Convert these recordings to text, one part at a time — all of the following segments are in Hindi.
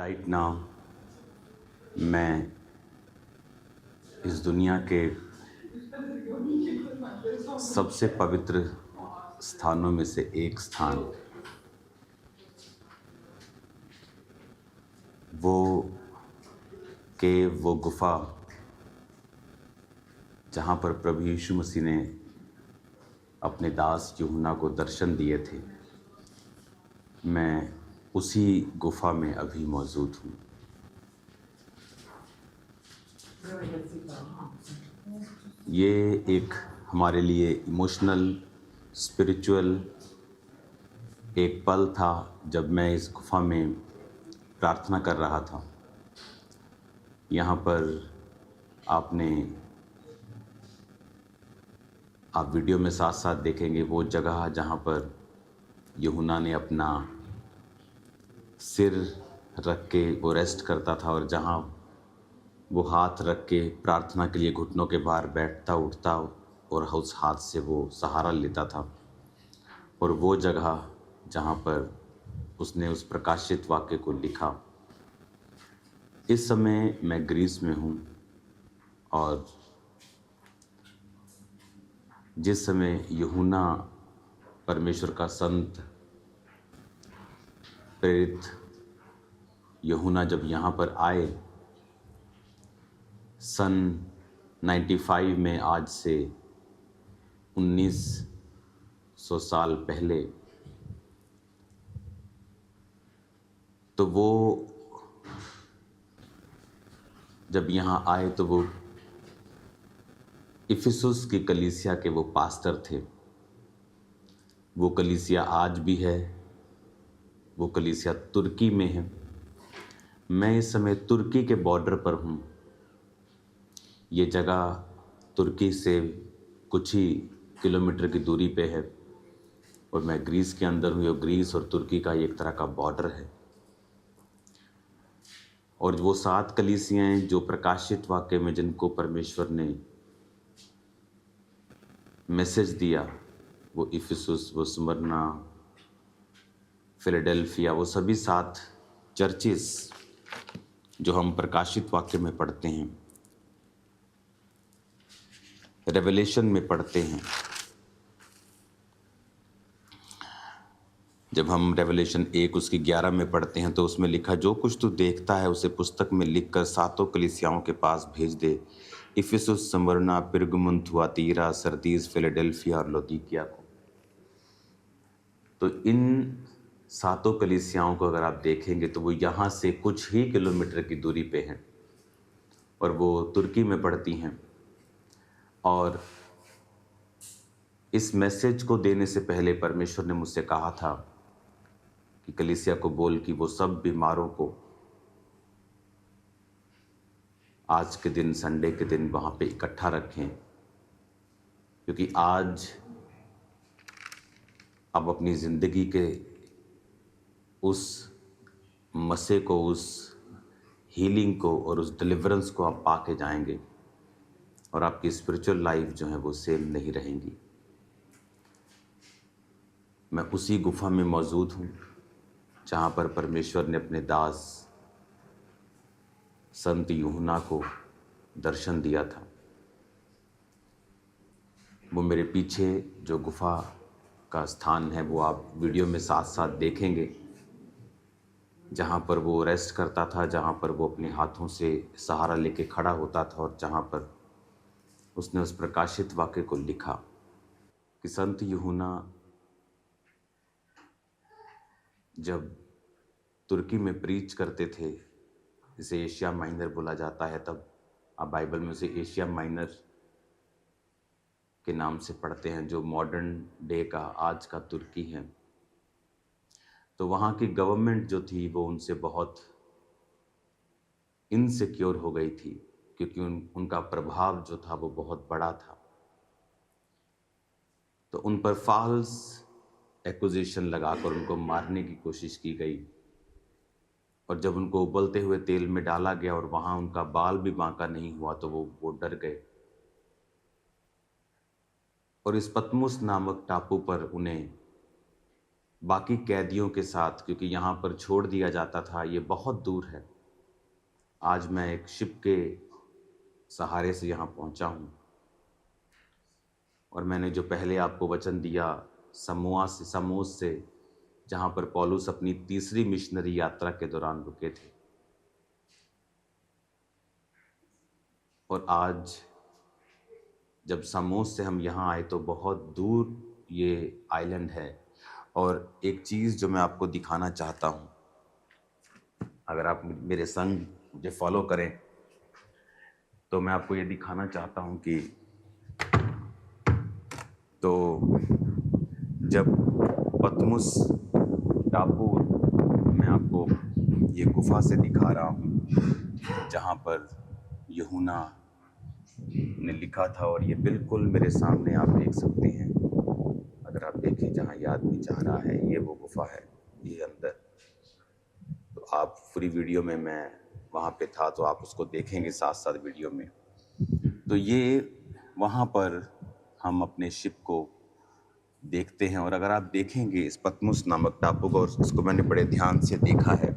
राइट नाउ मैं इस दुनिया के सबसे पवित्र स्थानों में से एक स्थान, वो केव, वो गुफा जहाँ पर प्रभु यीशु मसीह ने अपने दास यूहन्ना को दर्शन दिए थे, मैं उसी गुफा में अभी मौजूद हूँ। ये एक हमारे लिए इमोशनल, स्पिरिचुअल एक पल था जब मैं इस गुफा में प्रार्थना कर रहा था। यहाँ पर आप वीडियो में साथ साथ देखेंगे वो जगह जहाँ पर यूहन्ना ने अपना सिर रख के वो रेस्ट करता था और जहाँ वो हाथ रख के प्रार्थना के लिए घुटनों के भार बैठता उठता और उस हाथ से वो सहारा लेता था। और वो जगह जहाँ पर उसने उस प्रकाशित वाक्य को लिखा। इस समय मैं ग्रीस में हूँ और जिस समय यूहन्ना परमेश्वर का संत प्रेरित यूहन्ना जब यहाँ पर आए सन 95 में, आज से 1900 साल पहले, तो वो जब यहाँ आए तो वो इफिसुस की कलीसिया के वो पास्टर थे। वो कलीसिया आज भी है, वो कलीसिया तुर्की में है। मैं इस समय तुर्की के बॉर्डर पर हूँ। ये जगह तुर्की से कुछ ही किलोमीटर की दूरी पे है और मैं ग्रीस के अंदर हूँ। ग्रीस और तुर्की का एक तरह का बॉर्डर है। और वो 7 कलीसियाएं जो प्रकाशित वाक्य में जिनको परमेश्वर ने मैसेज दिया, वो इफिसुस, वो स्मरना, फिलाडेल्फिया, वो सभी 7 चर्चेस जो हम प्रकाशित वाक्य में पढ़ते हैं, रेवलेशन में पढ़ते हैं। जब हम रेवलेशन 1 उसकी 11 में पढ़ते हैं तो उसमें लिखा, जो कुछ तू देखता है उसे पुस्तक में लिखकर 7 कलीसियाओं के पास भेज दे, Ephesus, Smyrna, Pergamum, Thyatira, Sardis, Philadelphia और लौदीकिया को। तो इन 7 कलीसियाओं को अगर आप देखेंगे तो वो यहाँ से कुछ ही किलोमीटर की दूरी पे हैं और वो तुर्की में पड़ती हैं। और इस मैसेज को देने से पहले परमेश्वर ने मुझसे कहा था कि कलीसिया को बोल कि वो सब बीमारों को आज के दिन, संडे के दिन वहाँ पे इकट्ठा रखें, क्योंकि आज अब अपनी ज़िंदगी के उस मसे को, उस हीलिंग को और उस डिलीवरेंस को आप पाके जाएंगे और आपकी स्पिरिचुअल लाइफ जो है वो सेम नहीं रहेंगी। मैं उसी गुफा में मौजूद हूँ जहाँ पर परमेश्वर ने अपने दास संत यूहन्ना को दर्शन दिया था। वो मेरे पीछे जो गुफा का स्थान है वो आप वीडियो में साथ साथ देखेंगे, जहाँ पर वो रेस्ट करता था, जहाँ पर वो अपने हाथों से सहारा लेके खड़ा होता था और जहाँ पर उसने उस प्रकाशित वाक्य को लिखा कि संत यूहन्ना जब तुर्की में प्रीच करते थे, जिसे एशिया माइनर बोला जाता है, तब आप बाइबल में उसे एशिया माइनर के नाम से पढ़ते हैं, जो मॉडर्न डे का, आज का तुर्की है। तो वहाँ की गवर्नमेंट जो थी वो उनसे बहुत इनसिक्योर हो गई थी, क्योंकि उनका प्रभाव जो था वो बहुत बड़ा था। तो उन पर फॉल्स एक्यूजेशन लगाकर उनको मारने की कोशिश की गई। और जब उनको उबलते हुए तेल में डाला गया और वहाँ उनका बाल भी बांका नहीं हुआ तो वो डर गए और इस पतमुस नामक टापू पर उन्हें बाकी कैदियों के साथ, क्योंकि यहाँ पर छोड़ दिया जाता था, ये बहुत दूर है। आज मैं एक शिप के सहारे से यहाँ पहुँचा हूँ और मैंने जो पहले आपको वचन दिया समोस से, जहाँ पर पौलुस अपनी तीसरी मिशनरी यात्रा के दौरान रुके थे, और आज जब समोस से हम यहाँ आए तो बहुत दूर ये आइलैंड है। और एक चीज़ जो मैं आपको दिखाना चाहता हूँ, अगर आप मेरे संग मुझे फॉलो करें तो मैं आपको ये दिखाना चाहता हूँ कि तो जब पतमुस टापू, मैं आपको ये गुफा से दिखा रहा हूँ जहाँ पर यूहन्ना ने लिखा था, और ये बिल्कुल मेरे सामने आप देख सकते हैं। अगर आप देखें जहाँ ये आदमी जा रहा है, ये वो गुफा है, ये अंदर। तो आप पूरी वीडियो में, मैं वहाँ पे था तो आप उसको देखेंगे साथ साथ वीडियो में। तो ये वहाँ पर हम अपने शिप को देखते हैं, और अगर आप देखेंगे इस पतमुस नामक टापू को, और इसको मैंने बड़े ध्यान से देखा है,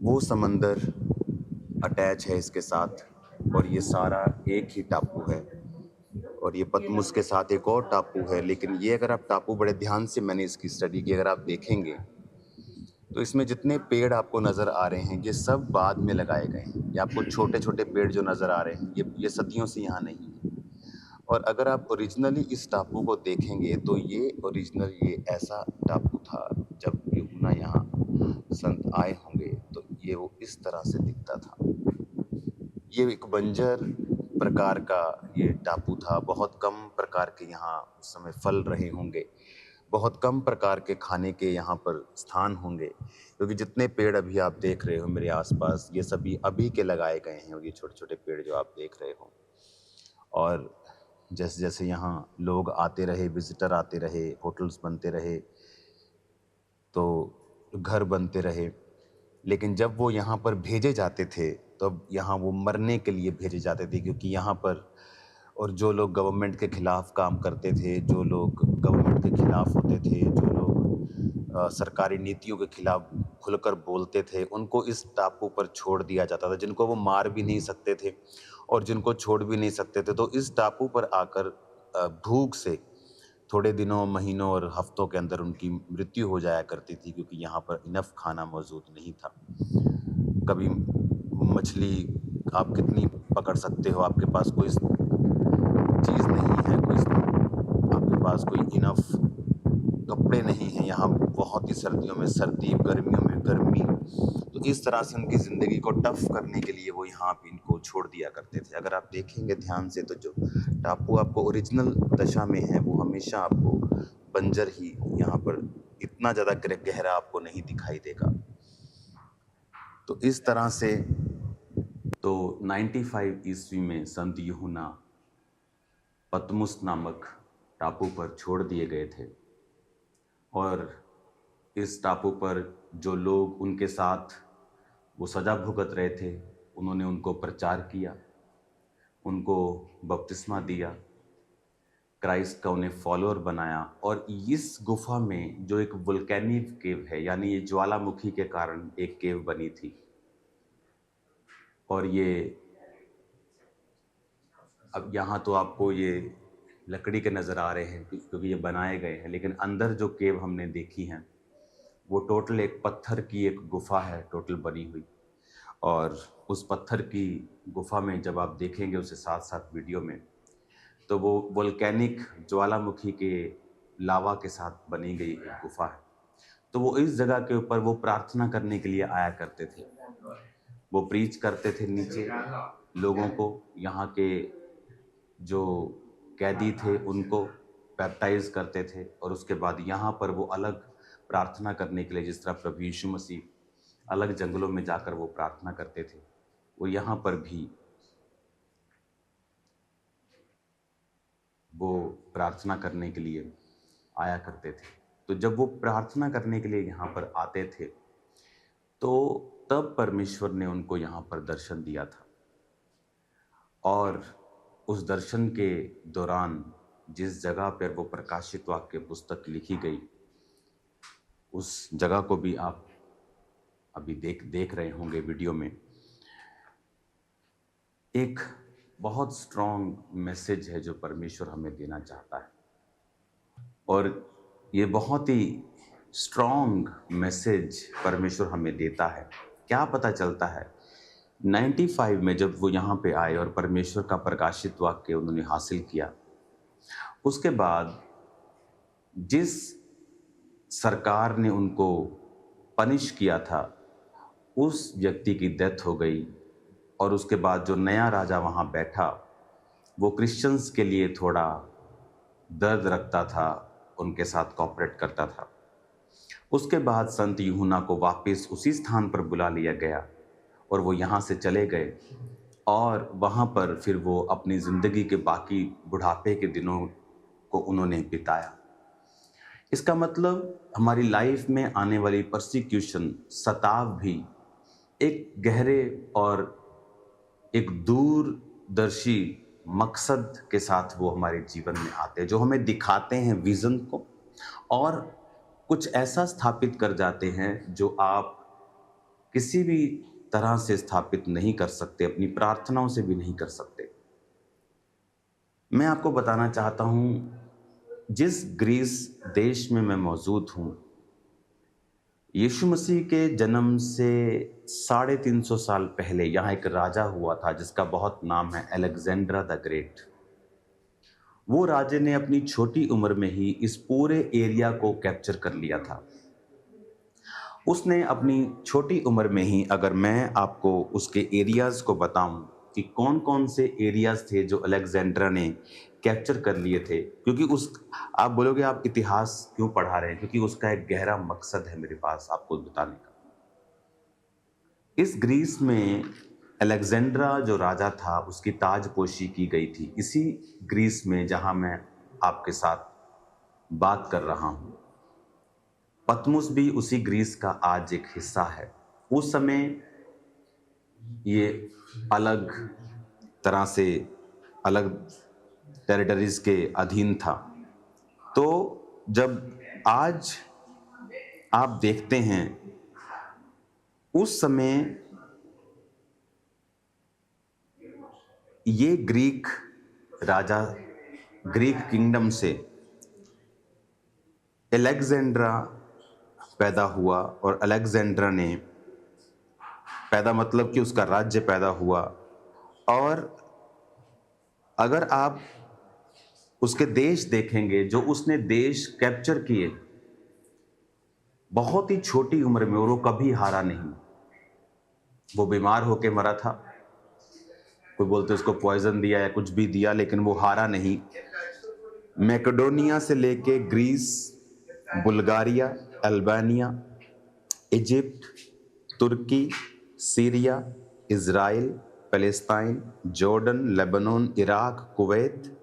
वो समंदर अटैच है इसके साथ, और ये सारा एक ही टापू है। और ये पतमुस के साथ एक और टापू है, लेकिन ये अगर आप टापू बड़े ध्यान से, मैंने इसकी स्टडी की, अगर आप देखेंगे तो इसमें जितने पेड़ आपको नज़र आ रहे हैं ये सब बाद में लगाए गए हैं। ये आपको छोटे छोटे पेड़ जो नज़र आ रहे हैं, ये सदियों से यहाँ नहीं है। और अगर आप ओरिजिनली इस टापू को देखेंगे तो ये ओरिजिनल ये ऐसा टापू था। जब यूहन्ना यहाँ संत आए होंगे तो ये वो इस तरह से दिखता था। ये एक बंजर प्रकार का ये टापू था। बहुत कम प्रकार के यहाँ उस समय फल रहे होंगे, बहुत कम प्रकार के खाने के यहाँ पर स्थान होंगे, क्योंकि जितने पेड़ अभी आप देख रहे हो मेरे आसपास, ये सभी अभी के लगाए गए हैं। और ये छोटे छोटे पेड़ जो आप देख रहे हो, और जैसे जैसे यहाँ लोग आते रहे, विजिटर आते रहे, होटल्स बनते रहे, तो घर बनते रहे। लेकिन जब वो यहाँ पर भेजे जाते थे तब यहाँ वो मरने के लिए भेजे जाते थे, क्योंकि यहाँ पर, और जो लोग गवर्नमेंट के खिलाफ काम करते थे, जो लोग गवर्नमेंट के खिलाफ होते थे, जो लोग सरकारी नीतियों के खिलाफ खुलकर बोलते थे, उनको इस टापू पर छोड़ दिया जाता था। जिनको वो मार भी नहीं सकते थे और जिनको छोड़ भी नहीं सकते थे, तो इस टापू पर आकर भूख से थोड़े दिनों, महीनों और हफ्तों के अंदर उनकी मृत्यु हो जाया करती थी, क्योंकि यहाँ पर इनफ खाना मौजूद नहीं था। कभी मछली आप कितनी पकड़ सकते हो, आपके पास कोई चीज़ नहीं है, कोई आपके पास कोई इनफ कपड़े नहीं हैं। यहाँ बहुत ही सर्दियों में सर्दी, गर्मियों में गर्मी। तो इस तरह से उनकी ज़िंदगी को टफ करने के लिए वो यहाँ पे इनको छोड़ दिया करते थे। अगर आप देखेंगे ध्यान से तो जो टापू आपको ओरिजिनल दशा में है वो हमेशा आपको बंजर ही, यहाँ पर इतना ज़्यादा गहरा आपको नहीं दिखाई देगा। तो इस तरह से तो 95 ईस्वी में संत यूहन्ना पतमुस नामक टापू पर छोड़ दिए गए थे, और इस टापू पर जो लोग उनके साथ वो सज़ा भुगत रहे थे, उन्होंने उनको प्रचार किया, उनको बपतिस्मा दिया, क्राइस्ट का उन्हें फॉलोअर बनाया। और इस गुफा में जो एक वोल्केनिक केव है, यानी ये ज्वालामुखी के कारण एक केव बनी थी, और ये अब यहाँ तो आपको ये लकड़ी के नज़र आ रहे हैं क्योंकि ये बनाए गए हैं, लेकिन अंदर जो केव हमने देखी हैं वो टोटल एक पत्थर की एक गुफा है टोटल बनी हुई। और उस पत्थर की गुफा में जब आप देखेंगे उसे साथ साथ वीडियो में, तो वो वोल्केनिक ज्वालामुखी के लावा के साथ बनी गई एक गुफा है। तो वो इस जगह के ऊपर वो प्रार्थना करने के लिए आया करते थे, वो प्रीच करते थे नीचे लोगों को, यहाँ के जो कैदी थे उनको बैप्टाइज करते थे, और उसके बाद यहाँ पर वो अलग प्रार्थना करने के लिए, जिस तरह प्रभु यीशु मसीह अलग जंगलों में जाकर वो प्रार्थना करते थे, वो यहाँ पर भी वो प्रार्थना करने के लिए आया करते थे। तो जब वो प्रार्थना करने के लिए यहाँ पर आते थे तो तब परमेश्वर ने उनको यहाँ पर दर्शन दिया था, और उस दर्शन के दौरान जिस जगह पर वो प्रकाशित वाक्य पुस्तक लिखी गई, उस जगह को भी आप अभी देख रहे होंगे वीडियो में। एक बहुत स्ट्रॉन्ग मैसेज है जो परमेश्वर हमें देना चाहता है, और ये बहुत ही स्ट्रॉन्ग मैसेज परमेश्वर हमें देता है। क्या पता चलता है, 95 में जब वो यहाँ पे आए और परमेश्वर का प्रकाशित वाक्य उन्होंने हासिल किया, उसके बाद जिस सरकार ने उनको पनिश किया था, उस व्यक्ति की डेथ हो गई, और उसके बाद जो नया राजा वहाँ बैठा वो क्रिश्चियंस के लिए थोड़ा दर्द रखता था, उनके साथ कॉपरेट करता था। उसके बाद संत यूहन्ना को वापस उसी स्थान पर बुला लिया गया और वो यहाँ से चले गए, और वहाँ पर फिर वो अपनी ज़िंदगी के बाकी बुढ़ापे के दिनों को उन्होंने बिताया। इसका मतलब हमारी लाइफ में आने वाली परसिक्यूशन, सताव भी एक गहरे और एक दूरदर्शी मकसद के साथ वो हमारे जीवन में आते हैं, जो हमें दिखाते हैं विज़न को, और कुछ ऐसा स्थापित कर जाते हैं जो आप किसी भी तरह से स्थापित नहीं कर सकते, अपनी प्रार्थनाओं से भी नहीं कर सकते। मैं आपको बताना चाहता हूँ, जिस ग्रीस देश में मैं मौजूद हूँ, यीशु मसीह के जन्म से 350 साल पहले यहाँ एक राजा हुआ था जिसका बहुत नाम है अलेक्जेंड्रा द ग्रेट। वो राजे ने अपनी छोटी उम्र में ही इस पूरे एरिया को कैप्चर कर लिया था। उसने अपनी छोटी उम्र में ही, अगर मैं आपको उसके एरियाज़ को बताऊं कि कौन कौन से एरियाज़ थे जो अलेक्जेंड्रा ने कैप्चर कर लिए थे, क्योंकि आप बोलोगे आप इतिहास क्यों पढ़ा रहे हैं, क्योंकि उसका एक गहरा मकसद है मेरे पास आपको बताने का। इस ग्रीस में अलेक्जेंड्रा जो राजा था उसकी ताजपोशी की गई थी, इसी ग्रीस में जहां मैं आपके साथ बात कर रहा हूं। पतमुस भी उसी ग्रीस का आज एक हिस्सा है। उस समय ये अलग तरह से अलग टेरिटरीज के अधीन था। तो जब आज आप देखते हैं, उस समय ये ग्रीक राजा, ग्रीक किंगडम से अलेक्जेंड्रा पैदा हुआ, और अलेक्जेंड्रा ने पैदा मतलब कि उसका राज्य पैदा हुआ। और अगर आप उसके देश देखेंगे, जो उसने देश कैप्चर किए बहुत ही छोटी उम्र में, और वो कभी हारा नहीं। वो बीमार होके मरा था, कोई बोलते उसको पॉइजन दिया या कुछ भी दिया, लेकिन वो हारा नहीं। मैकेडोनिया से लेके ग्रीस, बुल्गारिया, अल्बानिया, इजिप्ट, तुर्की, Syria, Israel, Palestine, Jordan, Lebanon, Iraq, Kuwait,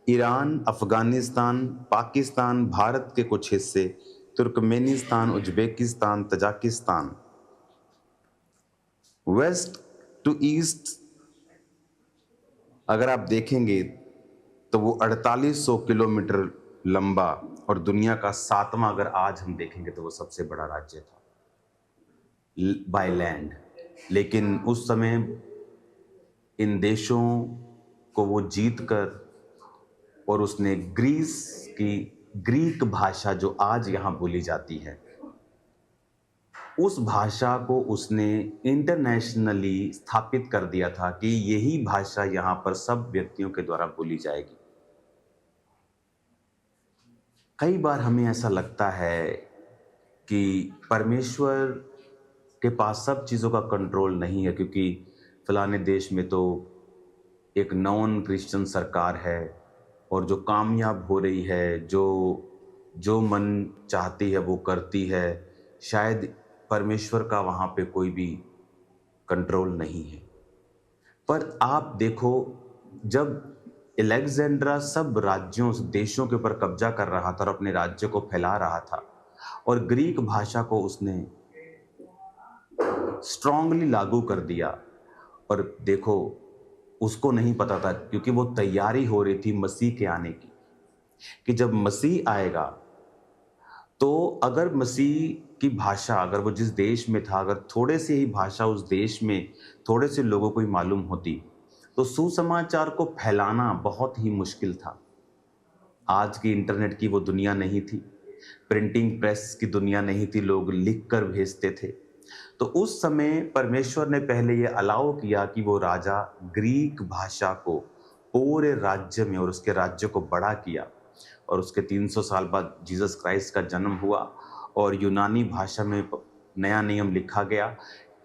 Iran, Afghanistan, Pakistan, Bharat के कुछ हिस्से, Turkmenistan, Uzbekistan, Tajikistan, west to east अगर आप देखेंगे तो वो 4800 किलोमीटर लंबा, और दुनिया का 7वां अगर आज हम देखेंगे तो वो सबसे बड़ा राज्य था बाय लैंड। लेकिन उस समय इन देशों को वो जीत कर, और उसने ग्रीस की ग्रीक भाषा जो आज यहाँ बोली जाती है, उस भाषा को उसने इंटरनेशनली स्थापित कर दिया था कि यही भाषा यहाँ पर सब व्यक्तियों के द्वारा बोली जाएगी। कई बार हमें ऐसा लगता है कि परमेश्वर के पास सब चीज़ों का कंट्रोल नहीं है, क्योंकि फलाने देश में तो एक नॉन क्रिश्चियन सरकार है, और जो कामयाब हो रही है, जो मन चाहती है वो करती है, शायद परमेश्वर का वहाँ पे कोई भी कंट्रोल नहीं है। पर आप देखो, जब अलेक्जेंड्रा सब राज्यों, देशों के ऊपर कब्जा कर रहा था और अपने राज्य को फैला रहा था, और ग्रीक भाषा को उसने स्ट्रांगली लागू कर दिया, और देखो उसको नहीं पता था, क्योंकि वो तैयारी हो रही थी मसीह के आने की, कि जब मसीह आएगा तो अगर मसीह की भाषा, अगर वो जिस देश में था, अगर थोड़े से ही भाषा उस देश में थोड़े से लोगों को ही मालूम होती, तो सुसमाचार को फैलाना बहुत ही मुश्किल था। आज की इंटरनेट की वो दुनिया नहीं थी, प्रिंटिंग प्रेस की दुनिया नहीं थी, लोग लिख कर भेजते थे। तो उस समय परमेश्वर ने पहले ये अलाउ किया कि वो राजा ग्रीक भाषा को पूरे राज्य में, और उसके राज्य को बड़ा किया, और उसके 300 साल बाद जीसस क्राइस्ट का जन्म हुआ, और यूनानी भाषा में नया नियम लिखा गया,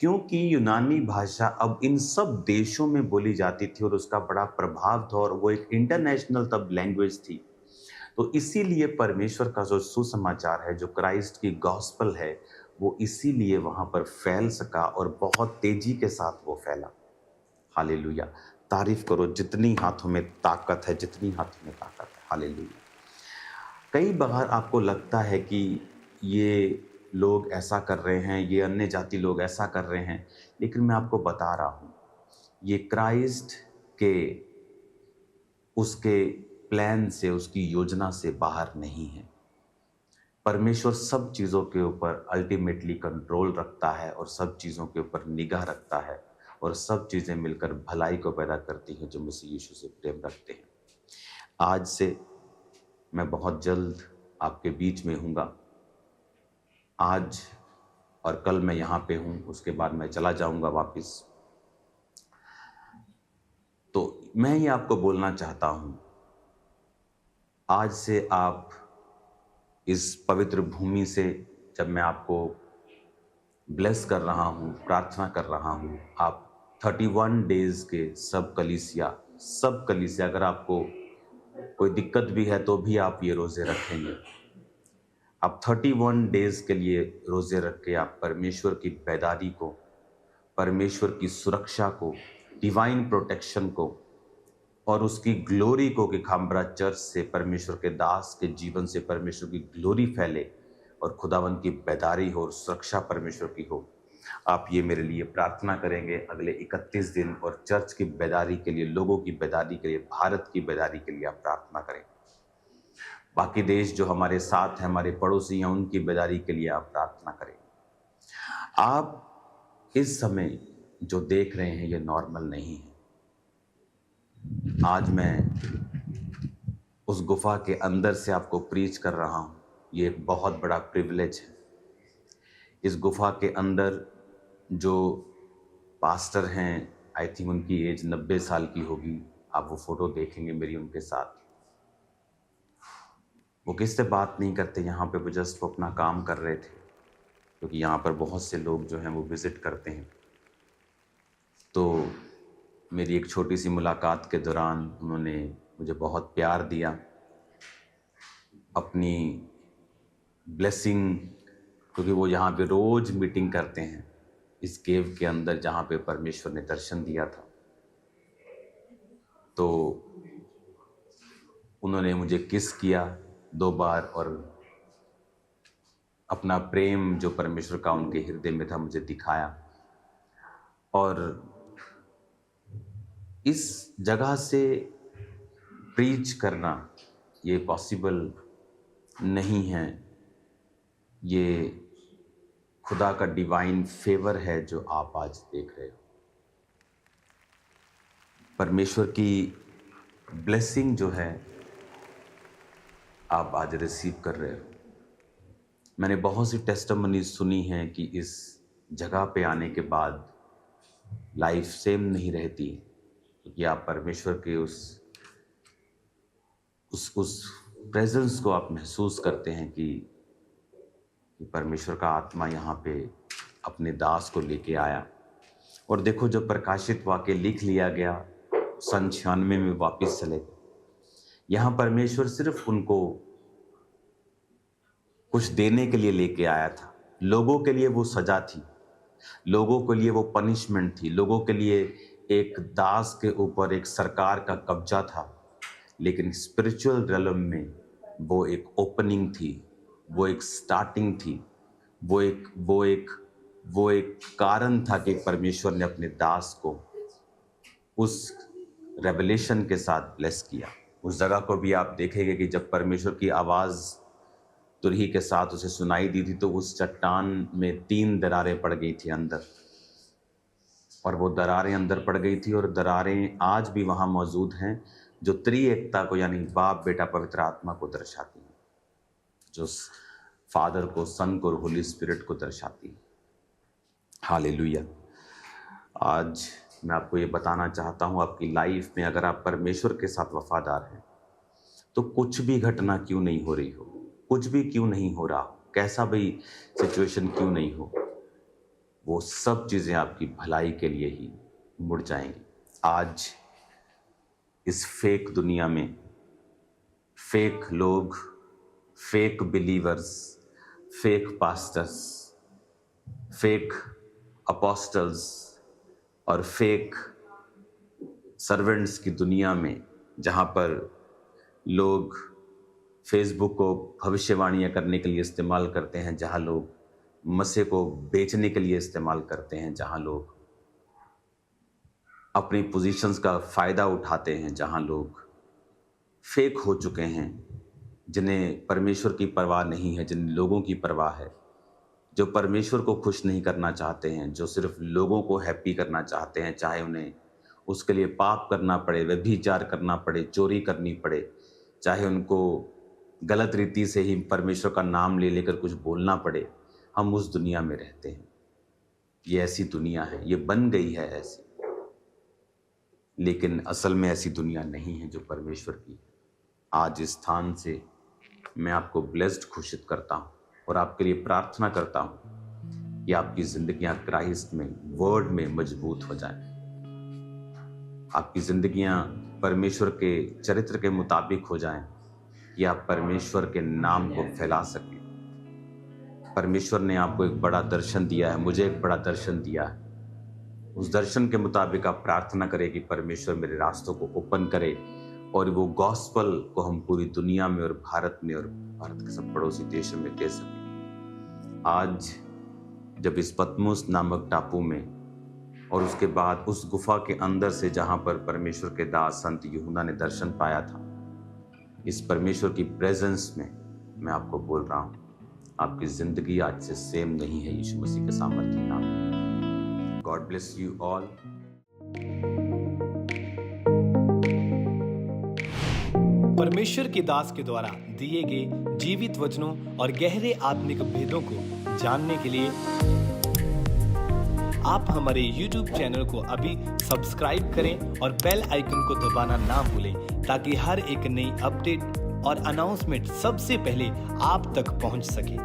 क्योंकि यूनानी भाषा अब इन सब देशों में बोली जाती थी और उसका बड़ा प्रभाव था, और वो एक इंटरनेशनल तब लैंग्वेज थी। तो इसीलिए परमेश्वर का जो सुसमाचार है, जो क्राइस्ट की गॉस्पल है, वो इसीलिए वहां पर फैल सका, और बहुत तेजी के साथ वो फैला। हालेलुया। तारीफ करो, जितनी हाथों में ताकत है, जितनी हाथों में ताकत है। हालेलुया। कई बार आपको लगता है कि ये लोग ऐसा कर रहे हैं, ये अन्य जाति लोग ऐसा कर रहे हैं, लेकिन मैं आपको बता रहा हूं, ये क्राइस्ट के उसके प्लान से, उसकी योजना से बाहर नहीं है। परमेश्वर सब चीज़ों के ऊपर अल्टीमेटली कंट्रोल रखता है, और सब चीज़ों के ऊपर निगाह रखता है, और सब चीज़ें मिलकर भलाई को पैदा करती हैं जो मसीह यीशु से प्रेम रखते हैं। आज से मैं बहुत जल्द आपके बीच में हूँगा। आज और कल मैं यहाँ पे हूँ, उसके बाद मैं चला जाऊँगा वापस। तो मैं ये आपको बोलना चाहता हूँ, आज से आप इस पवित्र भूमि से, जब मैं आपको ब्लेस कर रहा हूँ, प्रार्थना कर रहा हूँ, आप 31 डेज के सब कलीसिया, अगर आपको कोई दिक्कत भी है तो भी आप ये रोज़े रखेंगे। आप 31 डेज के लिए रोज़े रख के आप परमेश्वर की बेदारी को, परमेश्वर की सुरक्षा को, डिवाइन प्रोटेक्शन को, और उसकी ग्लोरी को, कि खामबरा चर्च से, परमेश्वर के दास के जीवन से परमेश्वर की ग्लोरी फैले, और खुदावन की बेदारी हो और सुरक्षा परमेश्वर की हो। आप ये मेरे लिए प्रार्थना करेंगे अगले 31 दिन, और चर्च की बेदारी के लिए, लोगों की बेदारी के लिए, भारत की बेदारी के लिए आप प्रार्थना करें। बाकी देश जो हमारे साथ हैं, हमारे पड़ोसी हैं, उनकी बेदारी के लिए आप प्रार्थना करें। आप इस समय जो देख रहे हैं ये नॉर्मल नहीं है। आज मैं उस गुफा के अंदर से आपको प्रीच कर रहा हूँ, ये एक बहुत बड़ा प्रिविलेज है। इस गुफा के अंदर जो पास्टर हैं, आई थिंक उनकी एज 90 साल की होगी, आप वो फोटो देखेंगे मेरी उनके साथ। वो किससे बात नहीं करते यहाँ पे, वो जस्ट वो अपना काम कर रहे थे, क्योंकि यहाँ पर बहुत से लोग जो हैं वो विजिट करते हैं। तो मेरी एक छोटी सी मुलाकात के दौरान उन्होंने मुझे बहुत प्यार दिया, अपनी ब्लेसिंग, क्योंकि वो यहाँ पे रोज मीटिंग करते हैं इस केव के अंदर जहाँ पे परमेश्वर ने दर्शन दिया था। तो उन्होंने मुझे किस किया 2 बार, और अपना प्रेम जो परमेश्वर का उनके हृदय में था मुझे दिखाया। और इस जगह से प्रीच करना ये पॉसिबल नहीं है, ये खुदा का डिवाइन फेवर है जो आप आज देख रहे हो। परमेश्वर की ब्लेसिंग जो है आप आज रिसीव कर रहे हो। मैंने बहुत सी टेस्टिमनीज सुनी हैं कि इस जगह पे आने के बाद लाइफ सेम नहीं रहती, क्योंकि आप परमेश्वर के उस प्रेजेंस को आप महसूस करते हैं कि परमेश्वर का आत्मा यहाँ पे अपने दास को लेके आया। और देखो, जब प्रकाशित वाक्य लिख लिया गया, 96 में वापस चले गए। यहाँ परमेश्वर सिर्फ उनको कुछ देने के लिए लेके आया था। लोगों के लिए वो सजा थी, लोगों के लिए वो पनिशमेंट थी, लोगों के लिए एक दास के ऊपर एक सरकार का कब्जा था। लेकिन स्पिरिचुअल रियलम में वो एक ओपनिंग थी, वो एक स्टार्टिंग थी, वो एक कारण था कि परमेश्वर ने अपने दास को उस रेवलेशन के साथ ब्लेस किया। उस जगह को भी आप देखेंगे कि जब परमेश्वर की आवाज़ तुरही के साथ उसे सुनाई दी थी, तो उस चट्टान में 3 दरारें पड़ गई थी अंदर, और वो दरारें अंदर पड़ गई थी, और दरारें आज भी वहाँ मौजूद हैं, जो त्रिएकता को यानी बाप, बेटा, पवित्र आत्मा को दर्शाती हैं, जो फादर को, सन को और होली स्पिरिट को दर्शाती है। हालेलुया। आज मैं आपको ये बताना चाहता हूँ, आपकी लाइफ में अगर आप परमेश्वर के साथ वफादार हैं तो कुछ भी घटना क्यों नहीं हो रही हो, कुछ भी क्यों नहीं हो रहा हो, कैसा भी सिचुएशन क्यों नहीं हो, वो सब चीज़ें आपकी भलाई के लिए ही मुड़ जाएंगी। आज इस फेक दुनिया में फेक लोग, fake believers, fake pastors, fake apostles और फेक सर्वेंट्स की दुनिया में, जहाँ पर लोग फेसबुक को भविष्यवाणियाँ करने के लिए इस्तेमाल करते हैं, जहाँ लोग मसीह को बेचने के लिए इस्तेमाल करते हैं, जहाँ लोग अपनी पोजीशंस का फ़ायदा उठाते हैं, जहाँ लोग फेक हो चुके हैं, जिन्हें परमेश्वर की परवाह नहीं है, जिन लोगों की परवाह है, जो परमेश्वर को खुश नहीं करना चाहते हैं, जो सिर्फ लोगों को हैप्पी करना चाहते हैं, चाहे उन्हें उसके लिए पाप करना पड़े, व्यभिचार करना पड़े, चोरी करनी पड़े, चाहे उनको गलत रीति से ही परमेश्वर का नाम ले लेकर कुछ बोलना पड़े। हम उस दुनिया में रहते हैं। ये ऐसी दुनिया है, ये बन गई है ऐसी, लेकिन असल में ऐसी दुनिया नहीं है जो परमेश्वर की है। आज इस स्थान से मैं आपको ब्लेस्ड घोषित करता हूँ और आपके लिए प्रार्थना करता हूँ कि आपकी जिंदगियां क्राइस्ट में, वर्ड में मजबूत हो जाएं, आपकी जिंदगियां परमेश्वर के चरित्र के मुताबिक हो जाएं, कि आप परमेश्वर के नाम को फैला सकें। परमेश्वर ने आपको एक बड़ा दर्शन दिया है, मुझे एक बड़ा दर्शन दिया है। उस दर्शन के मुताबिक आप प्रार्थना करें कि परमेश्वर मेरे रास्तों को ओपन करे और वो गॉस्पल को हम पूरी दुनिया में और भारत में और भारत के सब पड़ोसी देशों में दे सकें। आज जब इस पतमुस नामक टापू में और उसके बाद उस गुफा के अंदर से जहां पर परमेश्वर के दास संत यूहन्ना ने दर्शन पाया था, इस परमेश्वर की प्रेजेंस में मैं आपको बोल रहा हूं, आपकी जिंदगी आज से सेम नहीं है यीशु मसीह के सामर्थ्य नाम में। God bless you all. परमेश्वर के दास के द्वारा दिए गए जीवित वचनों और गहरे आत्मिक भेदों को जानने के लिए आप हमारे YouTube चैनल को अभी सब्सक्राइब करें और बेल आइकन को दबाना ना भूलें, ताकि हर एक नई अपडेट और अनाउंसमेंट सबसे पहले आप तक पहुंच सके।